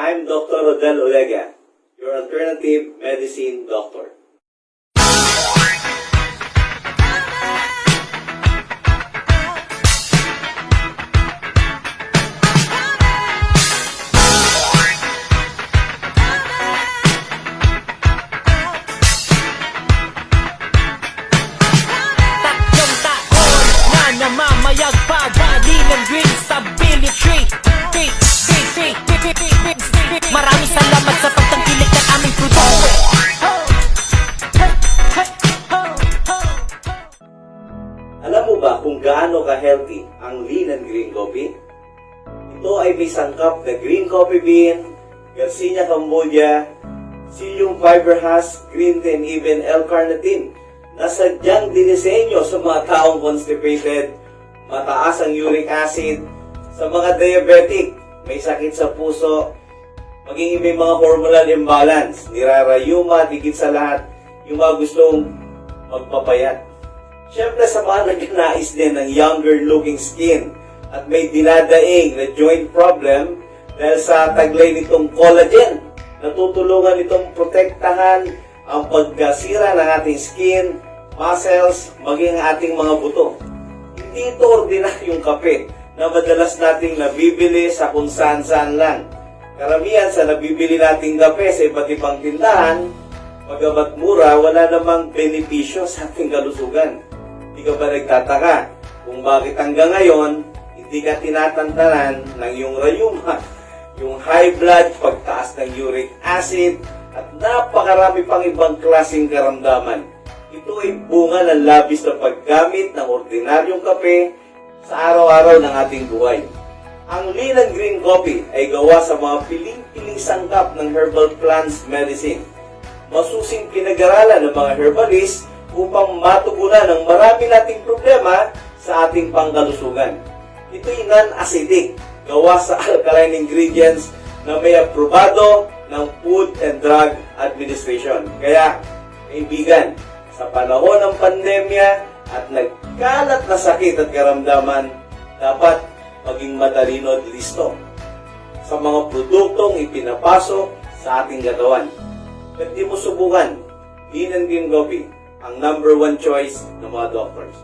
I'm Dr. Rodel Olega, your alternative medicine doctor. Namamayagpag, Lean and Green Stability. Maraming salamat sa pagtangkilik ng aming produkto. Alam mo ba kung gaano ka-healthy ang Lean and Green Coffee? Ito ay may sangkap na green coffee bean, Garcinia cambogia, psyllium fiber husk, green tea, and even L-carnitine na sadyang dinisenyo sa mga taong constipated, mataas ang uric acid, sa mga diabetic, may sakit sa puso, maging may mga hormonal imbalance, nirarayuma, digit sa lahat, yung mga gustong magpapayat. Siyempre sa mga nagnanais din ng younger looking skin at may dinadaing na joint problem dahil sa taglay nitong collagen, natutulungan itong protektahan ang pagkasira ng ating skin, muscles, maging ating mga buto. Hindi ito ordinaryong kape na madalas nating nabibili sa kung saan-saan lang. Karamihan sa nabibili nating kape sa iba't ibang tindahan, magamat mura, wala namang benepisyo sa ating kalusugan. Hindi ka ba nagtataka kung bakit hanggang ngayon, hindi ka tinatantanan ng iyong rayuma, yung high blood, pagtaas ng uric acid, at napakarami pang ibang klaseng karamdaman. Ito ay bunga ng labis na paggamit ng ordinaryong kape sa araw-araw ng ating buhay. Ang Lean and Green Coffee ay gawa sa mga piling-piling sangkap ng herbal plants medicine. Masusing pinag-aralan ng mga herbalist upang matugunan ang marami nating problema sa ating pangkalusugan. Ito ay non-acidic, gawa sa alkaline ingredients na may aprobado ng Food and Drug Administration. Kaya, kaibigan, sa panahon ng pandemya at nagkalat na sakit at karamdaman, dapat maging matalino at listo sa mga produktong ipinapasok sa ating katawan. At di mo subukan, Lean and Green Coffee, ang #1 choice ng mga doctors.